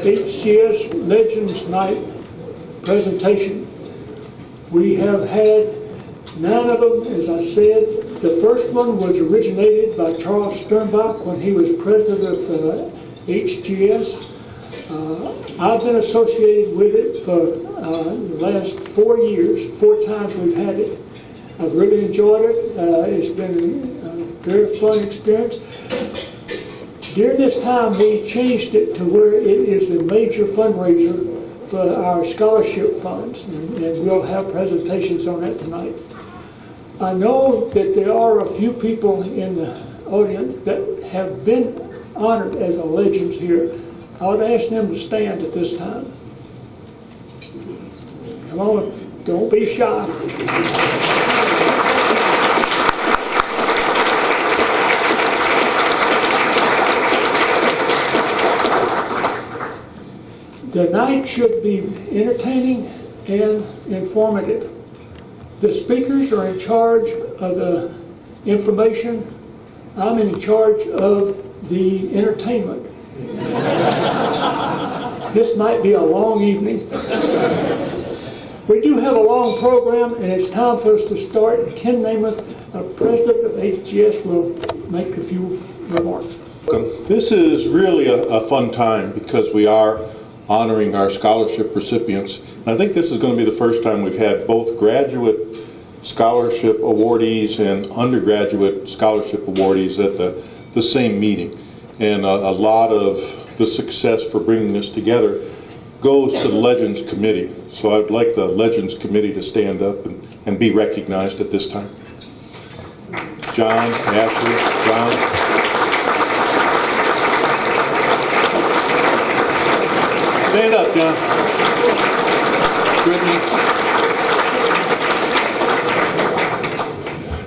HGS Legends Night presentation. We have had 9 of them, as I said. The first one was originated by Charles Sternbach when he was president of HGS. I've been associated with it for the last 4 years. 4 times we've had it. I've really enjoyed it. It's been a very fun experience. During this time, we changed it to where it is the major fundraiser for our scholarship funds, and we'll have presentations on that tonight. I know that there are a few people in the audience that have been honored as a legend here. I would ask them to stand at this time. Come on, don't be shy. The night should be entertaining and informative. The speakers are in charge of the information. I'm in charge of the entertainment. This might be a long evening. We do have a long program, and it's time for us to start. Ken Nemeth, president of HGS, will make a few remarks. This is really a fun time because we are honoring our scholarship recipients. And I think this is going to be the first time we've had both graduate scholarship awardees and undergraduate scholarship awardees at the same meeting. And a lot of the success for bringing this together goes to the Legends Committee. So I'd like the Legends Committee to stand up and be recognized at this time. John, Ashley, John. Stand up, John. Brittany.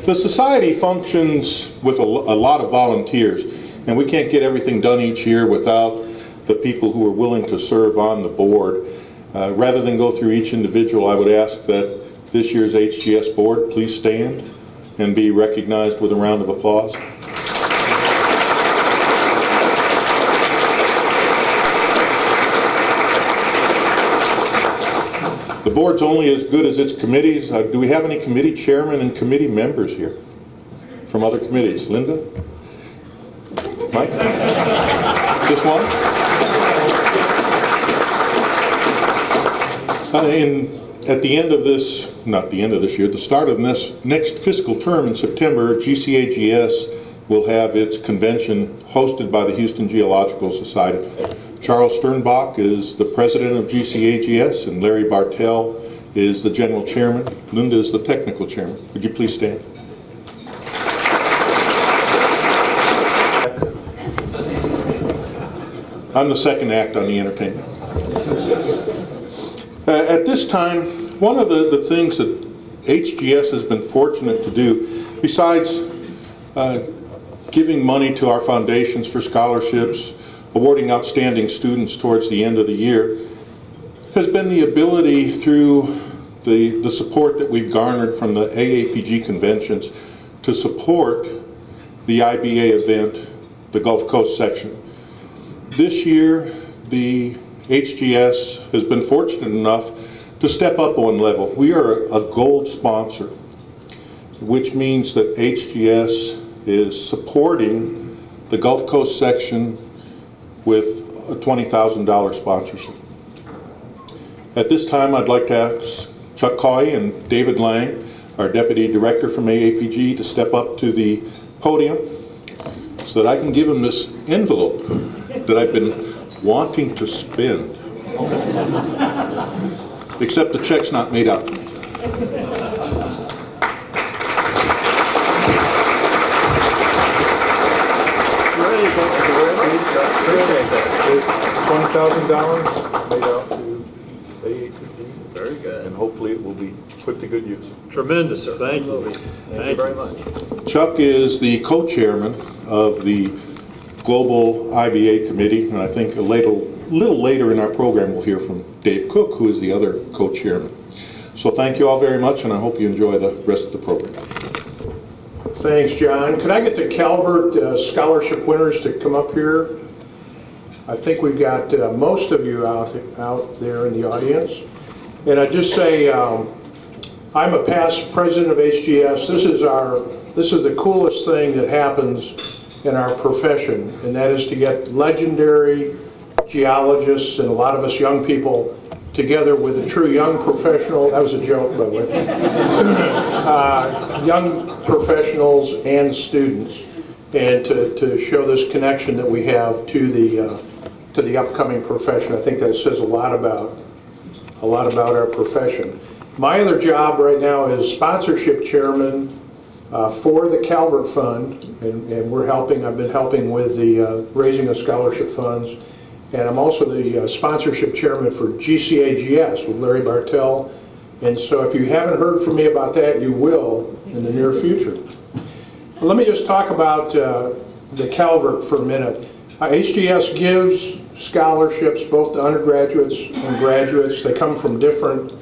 The society functions with a lot of volunteers, and we can't get everything done each year without the people who are willing to serve on the board. Rather than go through each individual, I would ask that this year's HGS board please stand and be recognized with a round of applause. The board's only as good as its committees. Do we have any committee chairmen and committee members here from other committees? Linda? Mike? Just one? At the end of this, not the end of this year, the start of this next fiscal term in September, GCAGS will have its convention hosted by the Houston Geological Society. Charles Sternbach is the president of GCAGS, and Larry Bartell is the general chairman. Linda is the technical chairman. Would you please stand? I'm the second act on the entertainment. At this time, one of the things that HGS has been fortunate to do, besides giving money to our foundations for scholarships, awarding outstanding students towards the end of the year, has been the ability through the support that we've garnered from the AAPG conventions to support the IBA event, the Gulf Coast section. This year, the HGS has been fortunate enough to step up one level. We are a gold sponsor, which means that HGS is supporting the Gulf Coast section with a $20,000 sponsorship. At this time, I'd like to ask Chuck Coy and David Lang, our Deputy Director from AAPG, to step up to the podium so that I can give them this envelope that I've been wanting to spend. Except the check's not made out to me. $20,000 made out to AAPG. Very good. And hopefully it will be put to good use. Tremendous. Yes, thank you. Thank you very much. Chuck is the co-chairman of the Global IBA Committee, and I think a little later in our program we'll hear from Dave Cook, who is the other co-chairman. So thank you all very much, and I hope you enjoy the rest of the program. Thanks, John. Could I get the Calvert scholarship winners to come up here? I think we've got most of you out there in the audience. And I just say, I'm a past president of HGS. This is the coolest thing that happens in our profession, and that is to get legendary geologists and a lot of us young people together with a true young professional. That was a joke, by the way. Young professionals and students, and to show this connection that we have to the upcoming profession. I think that says a lot about our profession. My other job right now is sponsorship chairman for the Calvert Fund, and we're helping. I've been helping with the raising of scholarship funds, and I'm also the sponsorship chairman for GCAGS with Larry Bartell. And so if you haven't heard from me about that, you will in the near future. Let me just talk about the Calvert for a minute. HGS gives scholarships both to undergraduates and graduates. They come from different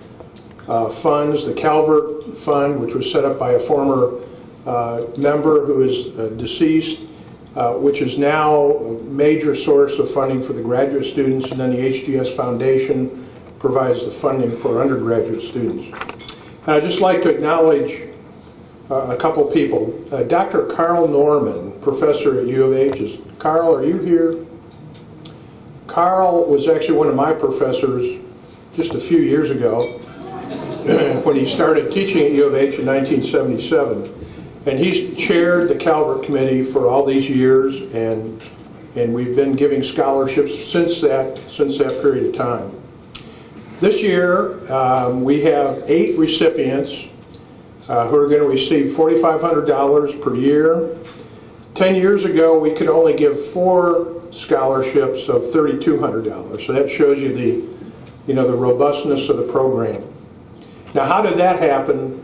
funds. The Calvert Fund, which was set up by a former member who is deceased, which is now a major source of funding for the graduate students, and then the HGS Foundation provides the funding for undergraduate students. And I'd just like to acknowledge a couple people. Dr. Carl Norman, professor at U of H. Carl, are you here? Carl was actually one of my professors just a few years ago when he started teaching at U of H in 1977. And he's chaired the Calvert Committee for all these years, and we've been giving scholarships since that period of time. This year, we have 8 recipients who are going to receive $4,500 per year. 10 years ago, we could only give 4 scholarships of $3,200. So that shows you the robustness of the program. Now, how did that happen?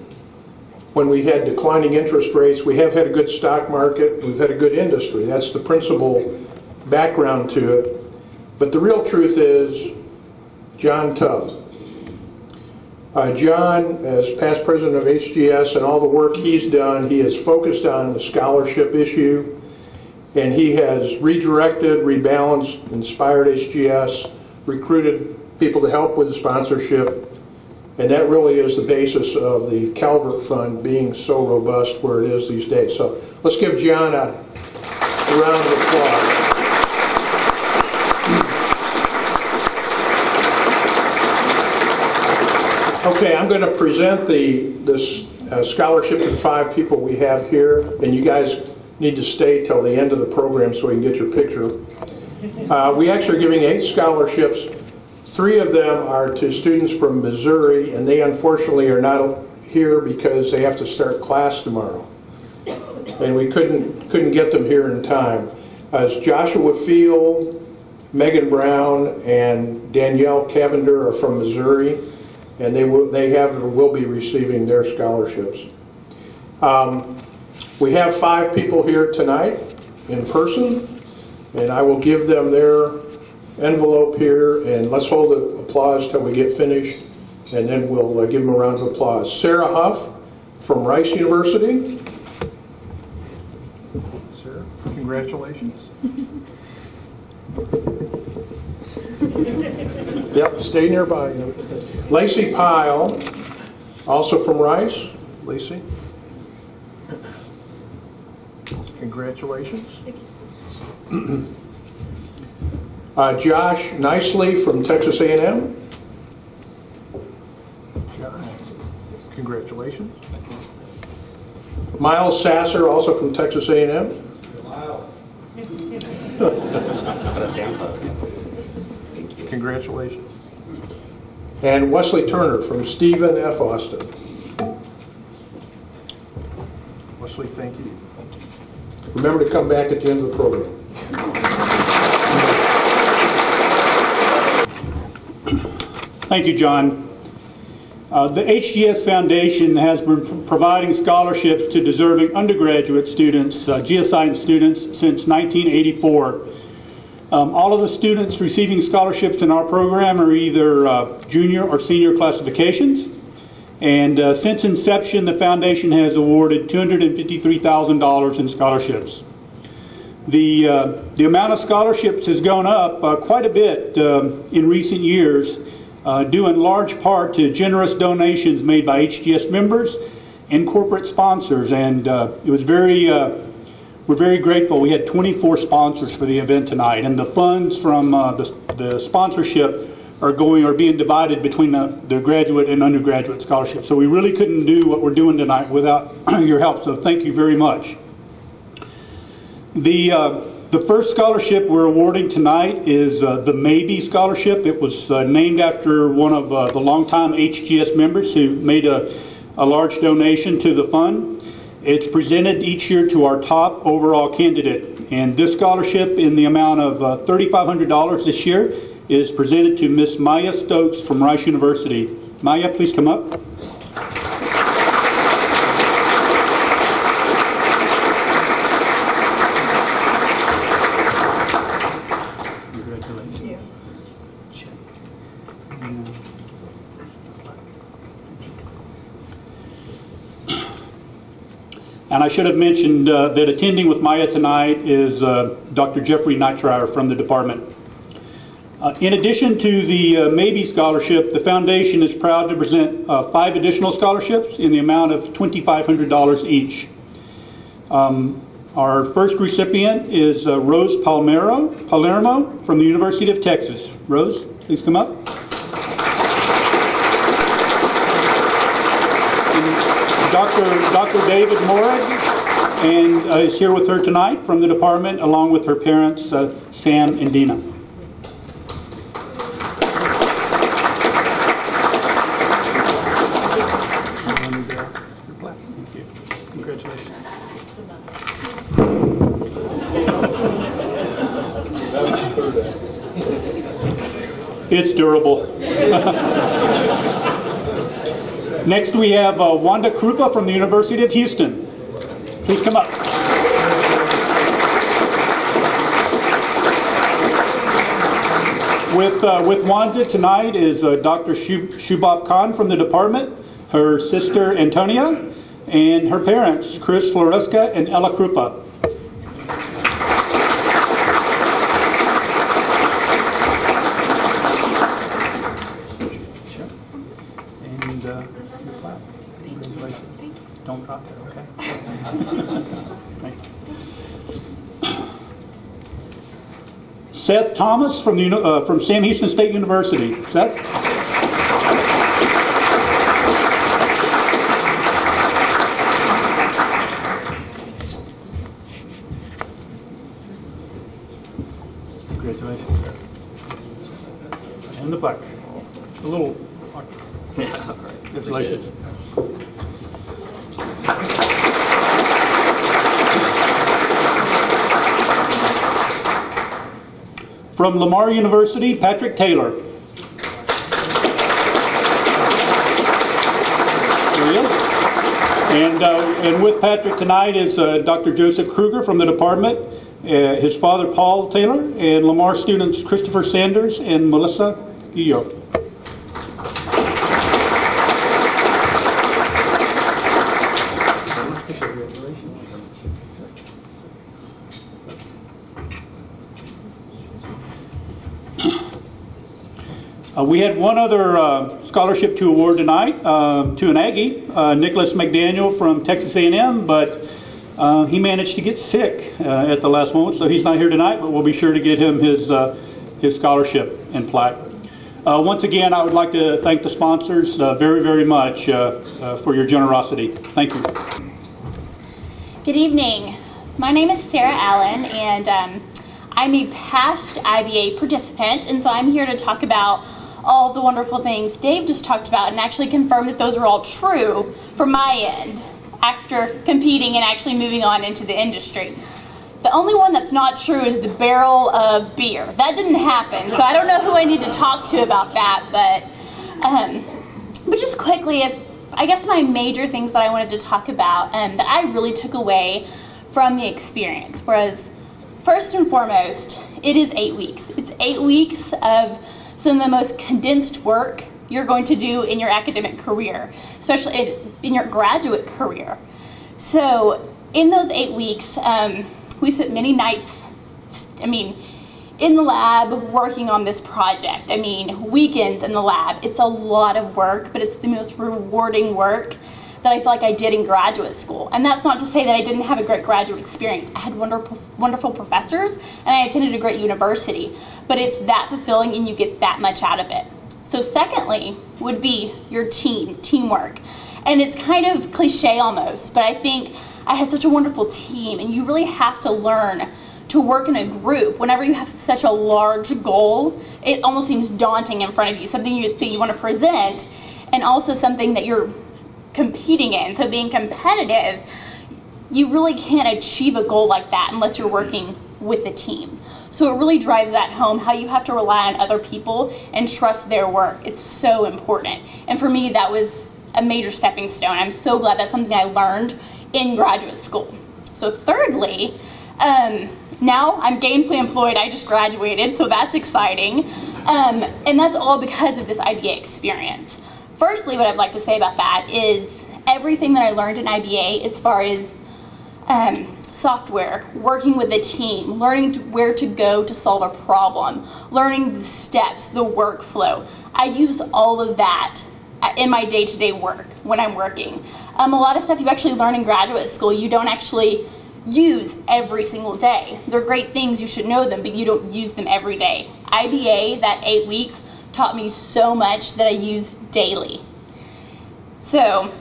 When we had declining interest rates, we have had a good stock market, we've had a good industry. That's the principal background to it. But the real truth is John Tubb. John, as past president of HGS, and all the work he's done, he has focused on the scholarship issue, and he has redirected, rebalanced, inspired HGS, recruited people to help with the sponsorship, and that really is the basis of the Calvert Fund being so robust where it is these days. So let's give John a round of applause. Okay, I'm going to present this scholarship to the 5 people we have here, and you guys need to stay till the end of the program so we can get your picture. We actually are giving 8 scholarships. 3 of them are to students from Missouri, and they unfortunately are not here because they have to start class tomorrow, and we couldn't get them here in time. As Joshua Field, Megan Brown, and Danielle Cavender are from Missouri, and they will be receiving their scholarships. We have 5 people here tonight in person, and I will give them their envelope here, and let's hold the applause till we get finished, and then we'll give them a round of applause. Sarah Huff from Rice University. Sarah, congratulations. Yep, stay nearby. Lacey Pyle, also from Rice. Lacey. Congratulations. Josh Nicely from Texas A&M. Josh, congratulations. Miles Sasser, also from Texas A&M. Miles. Congratulations. And Wesley Turner from Stephen F. Austin. Wesley, thank you. Remember to come back at the end of the program. Thank you, John. The HGS Foundation has been providing scholarships to deserving undergraduate students, geoscience students, since 1984. All of the students receiving scholarships in our program are either junior or senior classifications. And since inception, the foundation has awarded $253,000 in scholarships. The amount of scholarships has gone up quite a bit in recent years, due in large part to generous donations made by HGS members and corporate sponsors, and it was we're very grateful. We had 24 sponsors for the event tonight, and the funds from the sponsorship are being divided between the graduate and undergraduate scholarships. So we really couldn't do what we're doing tonight without your help, so thank you very much. The first scholarship we're awarding tonight is the Maybe Scholarship. It was named after one of the longtime HGS members who made a large donation to the fund. It's presented each year to our top overall candidate, and this scholarship in the amount of $3,500 this year is presented to Miss Maya Stokes from Rice University. Maya, please come up. And I should have mentioned that attending with Maya tonight is Dr. Jeffrey Nitrier from the department. In addition to the Maybe Scholarship, the foundation is proud to present 5 additional scholarships in the amount of $2,500 each. Our first recipient is Rose Palermo from the University of Texas. Rose, please come up. Dr. David Morag and is here with her tonight from the department, along with her parents, Sam and Dina. Congratulations. It's durable. Next we have Wanda Krupa from the University of Houston. Please come up. With Wanda tonight is Dr. Shubham Khan from the department, her sister Antonia, and her parents, Chris Floreska and Ella Krupa. Don't drop it, okay? Thank you. Seth Thomas from Sam Houston State University. Seth? Congratulations, sir. And the plaque. A little. Congratulations. From Lamar University, Patrick Taylor. There he is. And with Patrick tonight is Dr. Joseph Kruger from the department, his father Paul Taylor, and Lamar students Christopher Sanders and Melissa Guillot. We had one other scholarship to award tonight to an Aggie, Nicholas McDaniel from Texas A&M, but he managed to get sick at the last moment, so he's not here tonight, but we'll be sure to get him his scholarship and plaque. Once again, I would like to thank the sponsors very, very much for your generosity. Thank you. Good evening. My name is Sarah Allen, and I'm a past IBA participant, and so I'm here to talk about all of the wonderful things Dave just talked about and actually confirm that those were all true from my end after competing and actually moving on into the industry. The only one that's not true is the barrel of beer. That didn't happen, so I don't know who I need to talk to about that, but just quickly, I guess my major things that I wanted to talk about that I really took away from the experience was, first and foremost, it is 8 weeks. It's 8 weeks of some of the most condensed work you're going to do in your academic career, especially in your graduate career. So in those 8 weeks, we spent many nights, in the lab working on this project. Weekends in the lab. It's a lot of work, but it's the most rewarding work that I feel like I did in graduate school. And that's not to say that I didn't have a great graduate experience. I had wonderful professors, and I attended a great university. But it's that fulfilling, and you get that much out of it. So secondly would be your teamwork. And it's kind of cliche almost, but I think I had such a wonderful team, and you really have to learn to work in a group. Whenever you have such a large goal, it almost seems daunting in front of you, something you think you want to present, and also something that you're competing in. So being competitive, you really can't achieve a goal like that unless you're working with a team. So it really drives that home, how you have to rely on other people and trust their work. It's so important. And for me, that was a major stepping stone. I'm so glad that's something I learned in graduate school. So thirdly, now I'm gainfully employed. I just graduated, so that's exciting. And that's all because of this IBA experience. Firstly, what I'd like to say about that is everything that I learned in IBA as far as software, working with a team, learning where to go to solve a problem, learning the steps, the workflow. I use all of that in my day-to-day work when I'm working. A lot of stuff you actually learn in graduate school you don't actually use every single day. They're great things, you should know them, but you don't use them every day. IBA, that 8 weeks, taught me so much that I use daily. So,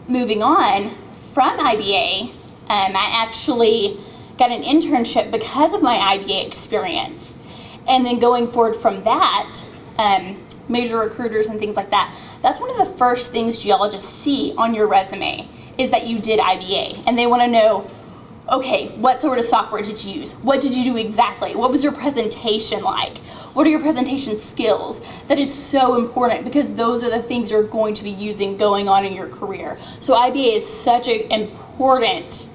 moving on from IBA, I actually got an internship because of my IBA experience. And then going forward from that, major recruiters and things like that, that's one of the first things geologists see on your resume, is that you did IBA. And they want to know, okay, what sort of software did you use? What did you do exactly? What was your presentation like? What are your presentation skills? That is so important because those are the things you're going to be using going on in your career. So IBA is such an important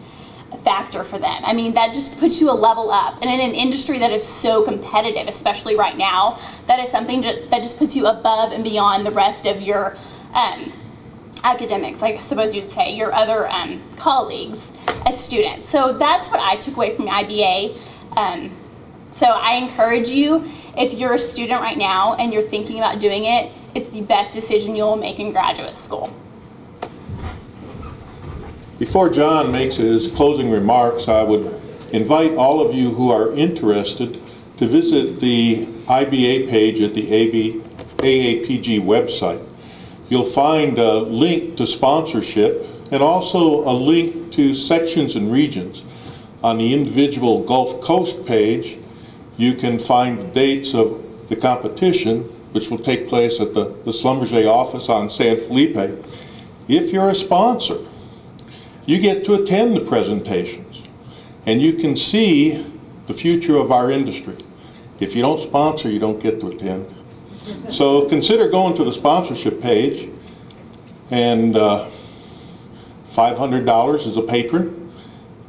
factor for them. That just puts you a level up. And in an industry that is so competitive, especially right now, that is something that just puts you above and beyond the rest of your academics, I suppose you'd say, your other colleagues as students. So that's what I took away from IBA. So I encourage you, if you're a student right now and you're thinking about doing it, it's the best decision you'll make in graduate school. Before John makes his closing remarks, I would invite all of you who are interested to visit the IBA page at the AAPG website. You'll find a link to sponsorship and also a link to sections and regions. On the individual Gulf Coast page, you can find the dates of the competition, which will take place at the Schlumberger office on San Felipe. If you're a sponsor, you get to attend the presentations, and you can see the future of our industry. If you don't sponsor, you don't get to attend. So consider going to the sponsorship page, and $500 as a patron,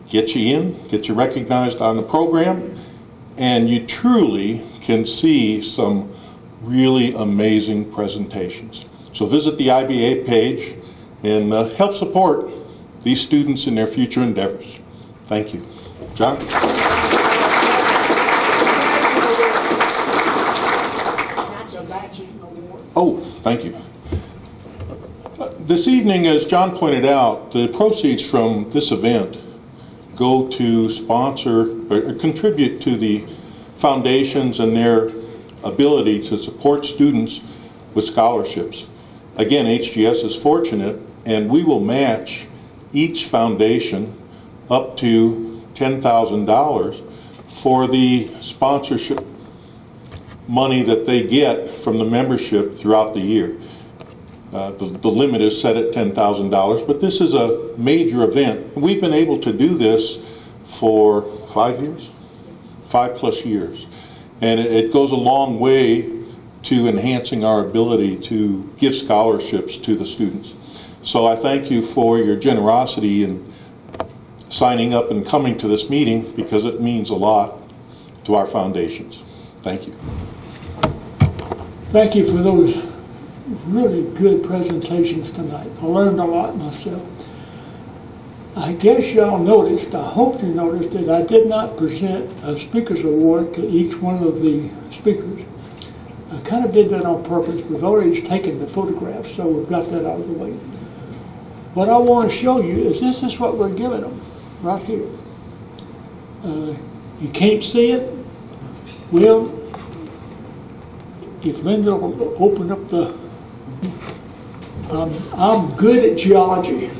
get you in, get you recognized on the program, and you truly can see some really amazing presentations. So visit the IBA page and help support these students in their future endeavors. Thank you. John? Oh, thank you. This evening, as John pointed out, the proceeds from this event go to sponsor or contribute to the foundations and their ability to support students with scholarships. Again, HGS is fortunate, and we will match each foundation up to $10,000 for the sponsorship money that they get from the membership throughout the year. The limit is set at $10,000, but this is a major event. We've been able to do this for 5 years? 5+ years. And it goes a long way to enhancing our ability to give scholarships to the students. So I thank you for your generosity in signing up and coming to this meeting, because it means a lot to our foundations. Thank you. Thank you for those really good presentations tonight. I learned a lot myself. I guess y'all noticed, I hope you noticed, that I did not present a speaker's award to each one of the speakers. I kind of did that on purpose. We've already taken the photographs, so we've got that out of the way. What I want to show you is this is what we're giving them, right here. You can't see it? Well, if Linda will open up the... I'm good at geology.